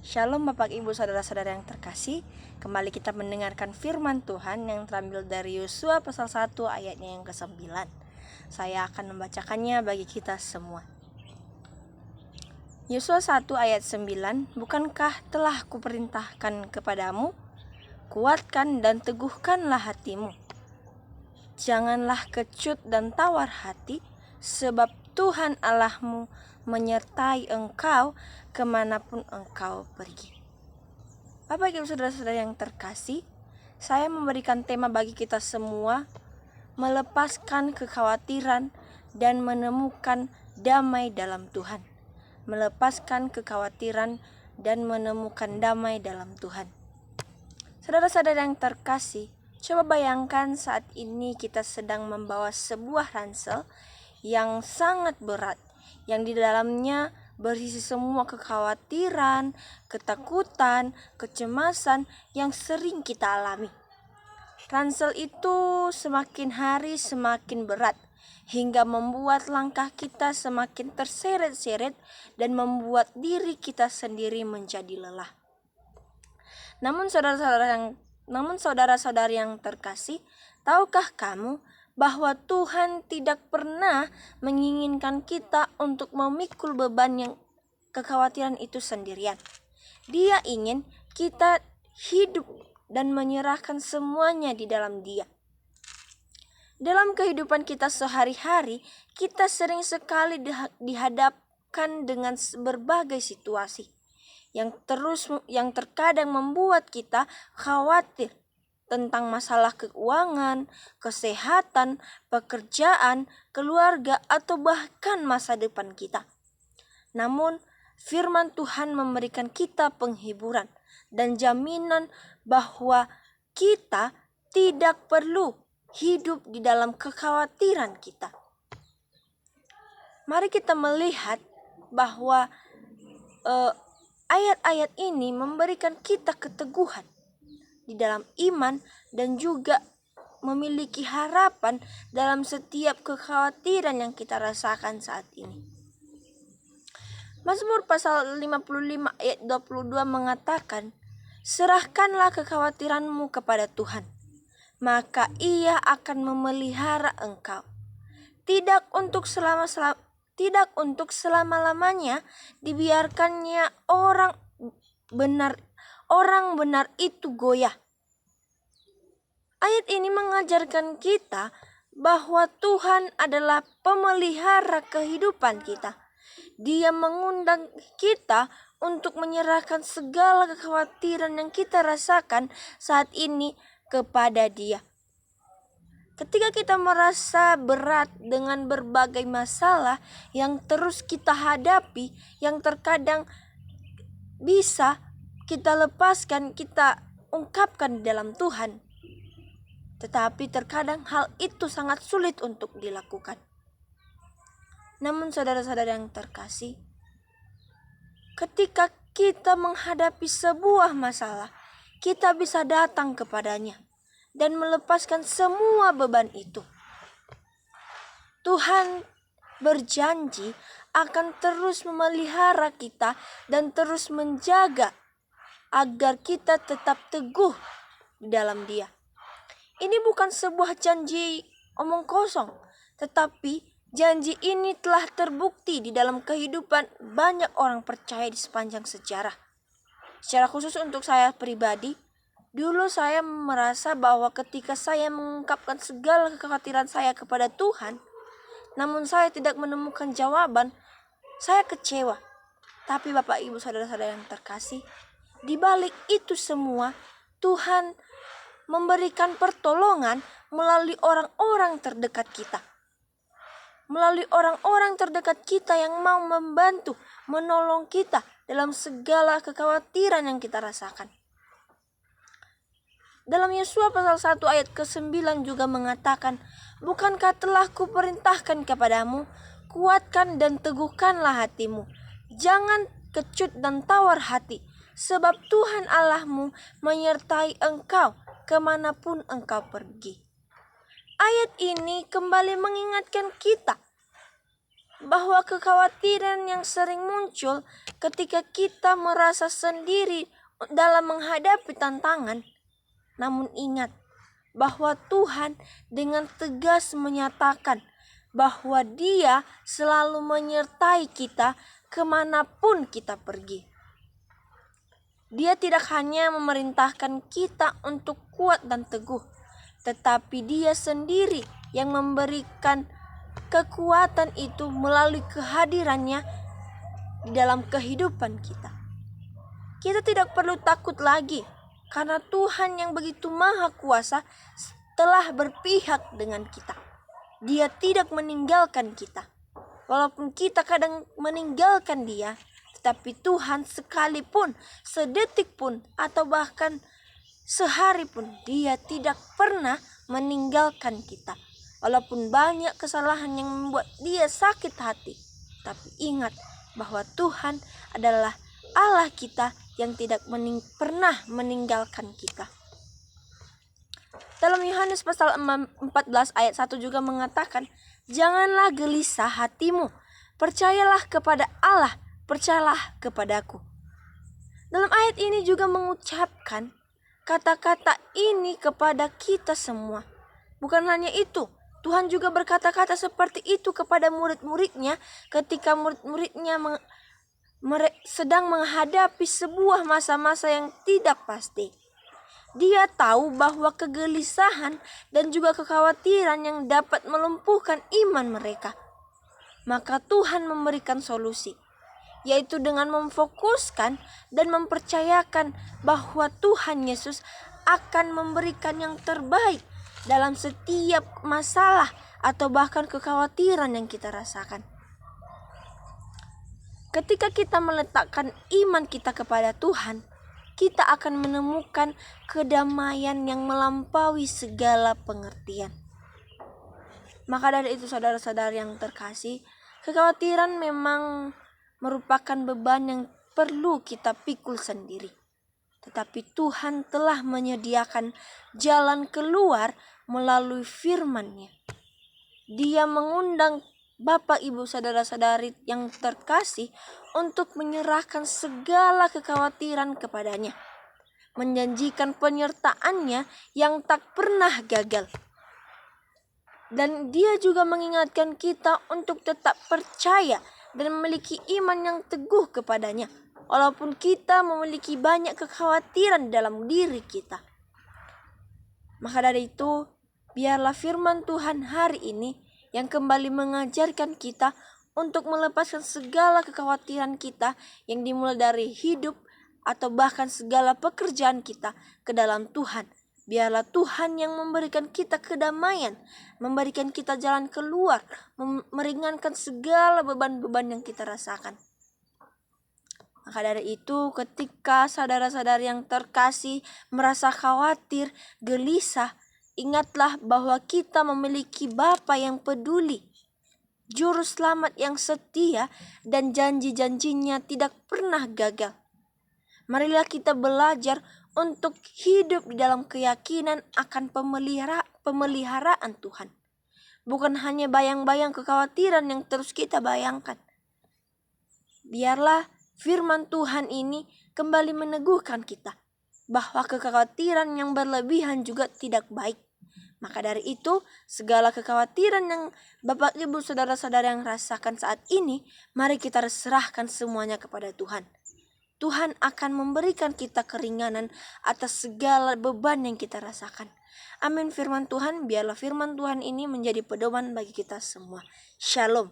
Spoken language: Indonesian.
Shalom Bapak Ibu Saudara-saudara yang terkasih. Kembali kita mendengarkan firman Tuhan yang terambil dari Yosua pasal 1 ayatnya yang ke-9. Saya akan membacakannya bagi kita semua. Yosua 1 ayat 9, bukankah telah kuperintahkan kepadamu? Kuatkan dan teguhkanlah hatimu. Janganlah kecut dan tawar hati, sebab Tuhan Allahmu menyertai engkau kemanapun engkau pergi. Bapak Ibu Saudara-saudara yang terkasih, saya memberikan tema bagi kita semua, melepaskan kekhawatiran dan menemukan damai dalam Tuhan. Melepaskan kekhawatiran dan menemukan damai dalam Tuhan. Saudara-saudara yang terkasih, coba bayangkan saat ini kita sedang membawa sebuah ransel yang sangat berat, yang di dalamnya berisi semua kekhawatiran, ketakutan, kecemasan yang sering kita alami. Ransel itu semakin hari semakin berat, hingga membuat langkah kita semakin terseret-seret dan membuat diri kita sendiri menjadi lelah. Namun saudara-saudari yang terkasih, tahukah kamu bahwa Tuhan tidak pernah menginginkan kita untuk memikul beban yang kekhawatiran itu sendirian. Dia ingin kita hidup dan menyerahkan semuanya di dalam Dia. Dalam kehidupan kita sehari-hari, kita sering sekali dihadapkan dengan berbagai situasi yang terkadang membuat kita khawatir tentang masalah keuangan, kesehatan, pekerjaan, keluarga, atau bahkan masa depan kita. Namun, firman Tuhan memberikan kita penghiburan dan jaminan bahwa kita tidak perlu hidup di dalam kekhawatiran kita. Mari kita melihat bahwa ayat-ayat ini memberikan kita keteguhan di dalam iman dan juga memiliki harapan dalam setiap kekhawatiran yang kita rasakan saat ini. Mazmur pasal 55 ayat 22 mengatakan, serahkanlah kekhawatiranmu kepada Tuhan, maka Ia akan memelihara engkau. Tidak untuk selama-lamanya dibiarkannya orang benar itu goyah. Ayat ini mengajarkan kita bahwa Tuhan adalah pemelihara kehidupan kita. Dia mengundang kita untuk menyerahkan segala kekhawatiran yang kita rasakan saat ini kepada Dia. Ketika kita merasa berat dengan berbagai masalah yang terus kita hadapi, yang terkadang bisa kita lepaskan, kita ungkapkan di dalam Tuhan. Tetapi terkadang hal itu sangat sulit untuk dilakukan. Namun saudara-saudara yang terkasih, ketika kita menghadapi sebuah masalah, kita bisa datang kepadanya dan melepaskan semua beban itu. Tuhan berjanji akan terus memelihara kita dan terus menjaga agar kita tetap teguh di dalam Dia. Ini bukan sebuah janji omong kosong, tetapi janji ini telah terbukti di dalam kehidupan banyak orang percaya di sepanjang sejarah. Secara khusus untuk saya pribadi, dulu saya merasa bahwa ketika saya mengungkapkan segala kekhawatiran saya kepada Tuhan, namun saya tidak menemukan jawaban, saya kecewa. Tapi Bapak Ibu Saudara-saudara yang terkasih, di balik itu semua, Tuhan memberikan pertolongan melalui orang-orang terdekat kita. Melalui orang-orang terdekat kita yang mau membantu, menolong kita dalam segala kekhawatiran yang kita rasakan. Dalam Yosua pasal 1 ayat ke-9 juga mengatakan, bukankah telah kuperintahkan kepadamu, kuatkan dan teguhkanlah hatimu. Jangan kecut dan tawar hati, sebab Tuhan Allahmu menyertai engkau kemanapun engkau pergi. Ayat ini kembali mengingatkan kita bahwa kekhawatiran yang sering muncul ketika kita merasa sendiri dalam menghadapi tantangan. Namun ingat bahwa Tuhan dengan tegas menyatakan bahwa Dia selalu menyertai kita kemanapun kita pergi. Dia tidak hanya memerintahkan kita untuk kuat dan teguh, tetapi Dia sendiri yang memberikan kekuatan itu melalui kehadirannya di dalam kehidupan kita. Kita tidak perlu takut lagi, karena Tuhan yang begitu maha kuasa telah berpihak dengan kita. Dia tidak meninggalkan kita. Walaupun kita kadang meninggalkan Dia, tetapi Tuhan sekalipun, sedetik pun, atau bahkan sehari pun, Dia tidak pernah meninggalkan kita. Walaupun banyak kesalahan yang membuat Dia sakit hati, tapi ingat bahwa Tuhan adalah Allah kita yang tidak pernah meninggalkan kita. Dalam Yohanes pasal 14 ayat 1 juga mengatakan, "Janganlah gelisah hatimu, percayalah kepada Allah, percayalah kepadaku." Dalam ayat ini juga mengucapkan kata-kata ini kepada kita semua. Bukan hanya itu, Tuhan juga berkata-kata seperti itu kepada murid-muridnya ketika murid-muridnya sedang menghadapi sebuah masa-masa yang tidak pasti. Dia tahu bahwa kegelisahan dan juga kekhawatiran yang dapat melumpuhkan iman mereka. Maka Tuhan memberikan solusi, yaitu dengan memfokuskan dan mempercayakan bahwa Tuhan Yesus akan memberikan yang terbaik dalam setiap masalah atau bahkan kekhawatiran yang kita rasakan. Ketika kita meletakkan iman kita kepada Tuhan, kita akan menemukan kedamaian yang melampaui segala pengertian. Maka dari itu saudara-saudara yang terkasih, kekhawatiran memang merupakan beban yang perlu kita pikul sendiri. Tetapi Tuhan telah menyediakan jalan keluar melalui firman-Nya. Dia mengundang Bapak, Ibu, saudara-saudari yang terkasih untuk menyerahkan segala kekhawatiran kepadanya, menjanjikan penyertaan-Nya yang tak pernah gagal. Dan Dia juga mengingatkan kita untuk tetap percaya dan memiliki iman yang teguh kepadanya, walaupun kita memiliki banyak kekhawatiran dalam diri kita. Maka dari itu, biarlah firman Tuhan hari ini yang kembali mengajarkan kita untuk melepaskan segala kekhawatiran kita yang dimulai dari hidup atau bahkan segala pekerjaan kita ke dalam Tuhan. Biarlah Tuhan yang memberikan kita kedamaian, memberikan kita jalan keluar, meringankan segala beban-beban yang kita rasakan. Maka dari itu, ketika saudara-saudari yang terkasih merasa khawatir, gelisah, ingatlah bahwa kita memiliki Bapa yang peduli, Juru Selamat yang setia, dan janji-janjinya tidak pernah gagal. Marilah kita belajar untuk hidup di dalam keyakinan akan pemeliharaan Tuhan. Bukan hanya bayang-bayang kekhawatiran yang terus kita bayangkan. Biarlah firman Tuhan ini kembali meneguhkan kita bahwa kekhawatiran yang berlebihan juga tidak baik. Maka dari itu, segala kekhawatiran yang Bapak, Ibu, saudara-saudara yang rasakan saat ini, mari kita serahkan semuanya kepada Tuhan. Tuhan akan memberikan kita keringanan atas segala beban yang kita rasakan. Amin firman Tuhan, biarlah firman Tuhan ini menjadi pedoman bagi kita semua. Shalom.